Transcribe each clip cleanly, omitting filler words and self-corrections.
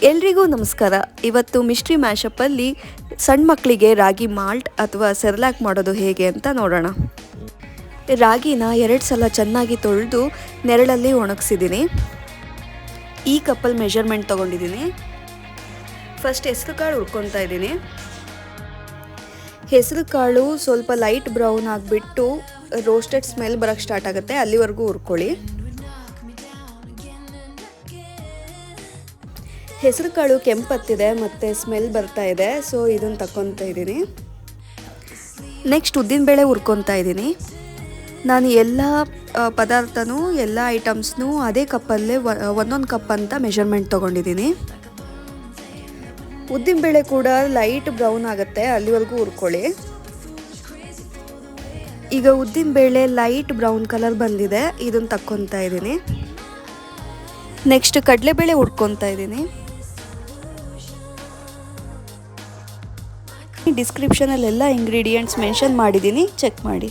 ಎಲ್ರಿಗೂ ನಮಸ್ಕಾರ. ಇವತ್ತು ಮಿಸ್ಟ್ರಿ ಮ್ಯಾಶಪ್ಪಲ್ಲಿ ಸಣ್ಣ ಮಕ್ಕಳಿಗೆ ರಾಗಿ ಮಾಲ್ಟ್ ಅಥವಾ ಸೆರ್ಲಾಕ್ ಮಾಡೋದು ಹೇಗೆ ಅಂತ ನೋಡೋಣ. ರಾಗಿನ 2 ಸಲ ಚೆನ್ನಾಗಿ ತೊಳೆದು ನೆರಳಲ್ಲಿ ಒಣಗಿಸಿದ್ದೀನಿ. ಈ ಕಪ್ಪಲ್ಲಿ ಮೆಷರ್ಮೆಂಟ್ ತೊಗೊಂಡಿದ್ದೀನಿ. ಫಸ್ಟ್ ಹೆಸರು ಕಾಳು ಹುರ್ಕೊತಾ ಇದ್ದೀನಿ. ಹೆಸರು ಕಾಳು ಸ್ವಲ್ಪ ಲೈಟ್ ಬ್ರೌನ್ ಆಗಿಬಿಟ್ಟು ರೋಸ್ಟೆಡ್ ಸ್ಮೆಲ್ ಬರೋಕ್ಕೆ ಸ್ಟಾರ್ಟ್ ಆಗುತ್ತೆ, ಅಲ್ಲಿವರೆಗೂ ಹುರ್ಕೊಳ್ಳಿ. ಹೆಸರು ಕಾಳು ಕೆಂಪತ್ತಿದೆ ಮತ್ತು ಸ್ಮೆಲ್ ಬರ್ತಾ ಇದೆ, ಸೊ ಇದನ್ನು ತಗೊತಾ ಇದ್ದೀನಿ. ನೆಕ್ಸ್ಟ್ ಉದ್ದಿನಬೇಳೆ ಹುರ್ಕೊತಾ ಇದ್ದೀನಿ. ನಾನು ಎಲ್ಲ ಪದಾರ್ಥನೂ ಎಲ್ಲ ಐಟಮ್ಸ್ನೂ ಅದೇ ಕಪ್ಪಲ್ಲೇ ಒಂದೊಂದು ಕಪ್ ಅಂತ ಮೆಷರ್ಮೆಂಟ್ ತೊಗೊಂಡಿದ್ದೀನಿ. ಉದ್ದಿನಬೇಳೆ ಕೂಡ ಲೈಟ್ ಬ್ರೌನ್ ಆಗುತ್ತೆ, ಅಲ್ಲಿವರೆಗೂ ಹುರ್ಕೊಳ್ಳಿ. ಈಗ ಉದ್ದಿನಬೇಳೆ ಲೈಟ್ ಬ್ರೌನ್ ಕಲರ್ ಬಂದಿದೆ, ಇದನ್ನು ತಗೊತಾ ಇದ್ದೀನಿ. ನೆಕ್ಸ್ಟ್ ಕಡಲೆಬೇಳೆ ಹುರ್ಕೊತಾ ಇದ್ದೀನಿ. ಡಿಸ್ಕ್ರಿಪ್ಷನಲ್ಲೆಲ್ಲ ಇಂಗ್ರೀಡಿಯೆಂಟ್ಸ್ ಮೆನ್ಷನ್ ಮಾಡಿದ್ದೀನಿ, ಚೆಕ್ ಮಾಡಿ.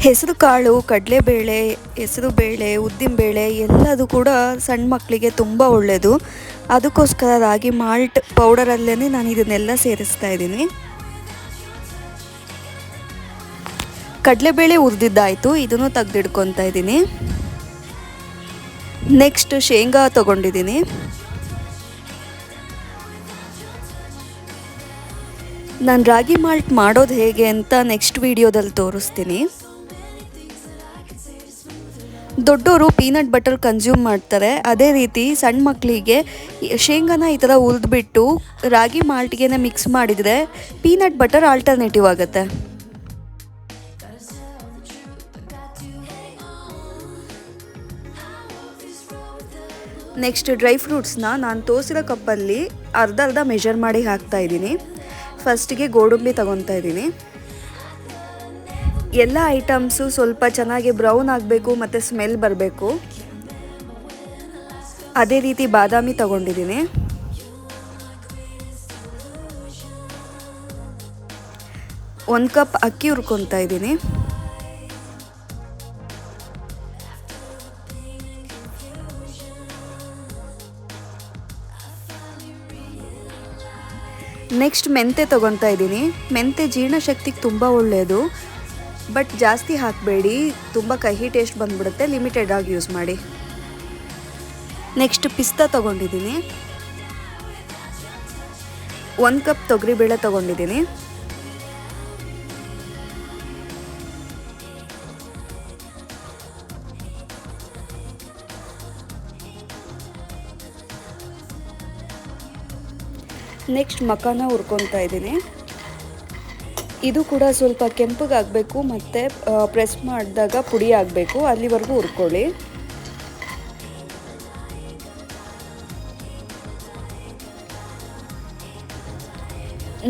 ಹೆಸರು ಕಾಳು, ಕಡಲೆಬೇಳೆ, ಹೆಸರುಬೇಳೆ, ಉದ್ದಿನಬೇಳೆ ಎಲ್ಲದು ಕೂಡ ಸಣ್ಣ ಮಕ್ಕಳಿಗೆ ತುಂಬ ಒಳ್ಳೆಯದು. ಅದಕ್ಕೋಸ್ಕರ ರಾಗಿ ಮಾಲ್ಟ್ ಪೌಡರಲ್ಲೇ ನಾನು ಇದನ್ನೆಲ್ಲ ಸೇರಿಸ್ತಾ ಇದ್ದೀನಿ. ಕಡಲೆಬೇಳೆ ಹುರಿದಿದ್ದಾಯಿತು, ಇದನ್ನು ತೆಗೆದಿಡ್ಕೊತಾ ಇದ್ದೀನಿ. ನೆಕ್ಸ್ಟ್ ಶೇಂಗಾ ತೊಗೊಂಡಿದ್ದೀನಿ. ನಾನು ರಾಗಿ ಮಾಲ್ಟ್ ಮಾಡೋದು ಹೇಗೆ ಅಂತ ನೆಕ್ಸ್ಟ್ ವಿಡಿಯೋದಲ್ಲಿ ತೋರಿಸ್ತೀನಿ. ದೊಡ್ಡವರು ಪೀನಟ್ ಬಟರ್ ಕನ್ಸ್ಯೂಮ್ ಮಾಡ್ತಾರೆ, ಅದೇ ರೀತಿ ಸಣ್ಣ ಮಕ್ಕಳಿಗೆ ಶೇಂಗಾನ ಈ ಥರ ಹುರಿದ್ಬಿಟ್ಟು ರಾಗಿ ಮಾಲ್ಟ್ಗೆ ಮಿಕ್ಸ್ ಮಾಡಿದರೆ ಪೀನಟ್ ಬಟರ್ ಆಲ್ಟರ್ನೇಟಿವ್ ಆಗುತ್ತೆ. ನೆಕ್ಸ್ಟ್ ಡ್ರೈ ಫ್ರೂಟ್ಸ್ನ ನಾನು ತೋರಿಸಿರೋ ಕಪ್ಪಲ್ಲಿ ಅರ್ಧ ಮೆಷರ್ ಮಾಡಿ ಹಾಕ್ತಾ ಇದ್ದೀನಿ. ಫಸ್ಟಿಗೆ ಗೋಡಂಬಿ ತಗೊತಾ ಇದ್ದೀನಿ. ಎಲ್ಲ ಐಟಮ್ಸು ಸ್ವಲ್ಪ ಚೆನ್ನಾಗಿ ಬ್ರೌನ್ ಆಗಬೇಕು ಮತ್ತು ಸ್ಮೆಲ್ ಬರಬೇಕು. ಅದೇ ರೀತಿ ಬಾದಾಮಿ ತಗೊಂಡಿದ್ದೀನಿ. ಒಂದು ಕಪ್ ಅಕ್ಕಿ ಹುರ್ಕೊತಾ ಇದ್ದೀನಿ. ನೆಕ್ಸ್ಟ್ ಮೆಂತೆ ತೊಗೊತಾ ಇದ್ದೀನಿ. ಮೆಂತೆ ಜೀರ್ಣಶಕ್ತಿಗೆ ತುಂಬ ಒಳ್ಳೆಯದು, ಬಟ್ ಜಾಸ್ತಿ ಹಾಕಬೇಡಿ, ತುಂಬ ಕಹಿ ಟೇಸ್ಟ್ ಬಂದ್ಬಿಡುತ್ತೆ. ಲಿಮಿಟೆಡ್ ಆಗಿ ಯೂಸ್ ಮಾಡಿ. ನೆಕ್ಸ್ಟ್ ಪಿಸ್ತಾ ತೊಗೊಂಡಿದ್ದೀನಿ. 1 ಕಪ್ ತೊಗರಿಬೇಳೆ ತೊಗೊಂಡಿದ್ದೀನಿ. ನೆಕ್ಸ್ಟ್ ಮಕಾನ ಹುರ್ಕೊತಾ ಇದ್ದೀನಿ. ಇದು ಕೂಡ ಸ್ವಲ್ಪ ಕೆಂಪಗಾಗಬೇಕು ಮತ್ತು ಪ್ರೆಸ್ ಮಾಡಿದಾಗ ಪುಡಿ ಆಗಬೇಕು, ಅಲ್ಲಿವರೆಗೂ ಹುರ್ಕೊಳ್ಳಿ.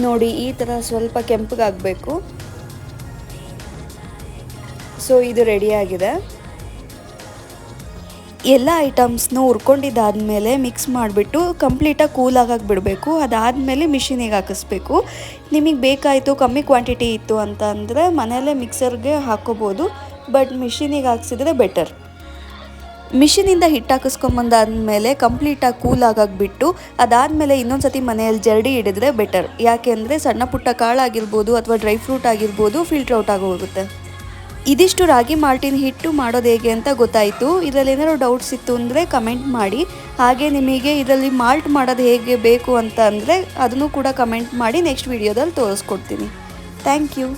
ನೋಡಿ, ಈ ಥರ ಸ್ವಲ್ಪ ಕೆಂಪಗಾಗಬೇಕು. ಸೊ ಇದು ರೆಡಿಯಾಗಿದೆ. ಎಲ್ಲ ಐಟಮ್ಸ್ನೂ ಹುರ್ಕೊಂಡಿದ್ದಾದಮೇಲೆ ಮಿಕ್ಸ್ ಮಾಡಿಬಿಟ್ಟು ಕಂಪ್ಲೀಟಾಗಿ ಕೂಲ್ ಆಗಕ್ಕೆ ಬಿಡಬೇಕು. ಅದಾದಮೇಲೆ ಮಿಷಿನಿಗೆ ಹಾಕಿಸ್ಬೇಕು. ನಿಮಗೆ ಬೇಕಾಯಿತು, ಕಮ್ಮಿ ಕ್ವಾಂಟಿಟಿ ಇತ್ತು ಅಂತ ಅಂದರೆ ಮನೆಯಲ್ಲೇ ಮಿಕ್ಸರ್ಗೆ ಹಾಕ್ಕೋಬೋದು, ಬಟ್ ಮಿಷಿನಿಗೆ ಹಾಕ್ಸಿದ್ರೆ ಬೆಟರ್. ಮಿಷಿನಿಂದ ಹಿಟ್ಟು ಹಾಕಿಸ್ಕೊಂಬಂದಾದ್ಮೇಲೆ ಕಂಪ್ಲೀಟಾಗಿ ಕೂಲ್ ಆಗಕ್ಕೆ ಬಿಟ್ಟು ಅದಾದಮೇಲೆ ಇನ್ನೊಂದು ಸತಿ ಮನೆಯಲ್ಲಿ ಜರಡಿ ಹಿಡಿದ್ರೆ ಬೆಟರ್. ಯಾಕೆಂದರೆ ಸಣ್ಣ ಪುಟ್ಟ ಕಾಳಾಗಿರ್ಬೋದು ಅಥವಾ ಡ್ರೈ ಫ್ರೂಟ್ ಆಗಿರ್ಬೋದು ಫಿಲ್ಟ್ರ್ ಔಟ್ ಆಗೋಗುತ್ತೆ. ಇದಿಷ್ಟು ರಾಗಿ ಮಾಲ್ಟಿನ ಹಿಟ್ಟು ಮಾಡೋದು ಹೇಗೆ ಅಂತ ಗೊತ್ತಾಯಿತು. ಇದರಲ್ಲಿ ಏನಾದ್ರು ಡೌಟ್ಸ್ ಇತ್ತು ಅಂದರೆ ಕಮೆಂಟ್ ಮಾಡಿ. ಹಾಗೆ ನಿಮಗೆ ಇದರಲ್ಲಿ ಮಾಲ್ಟ್ ಮಾಡೋದು ಹೇಗೆ ಬೇಕು ಅಂತ ಅಂದರೆ ಅದನ್ನು ಕೂಡ ಕಮೆಂಟ್ ಮಾಡಿ, ನೆಕ್ಸ್ಟ್ ವಿಡಿಯೋದಲ್ಲಿ ತೋರಿಸ್ಕೊಡ್ತೀನಿ. Thank you.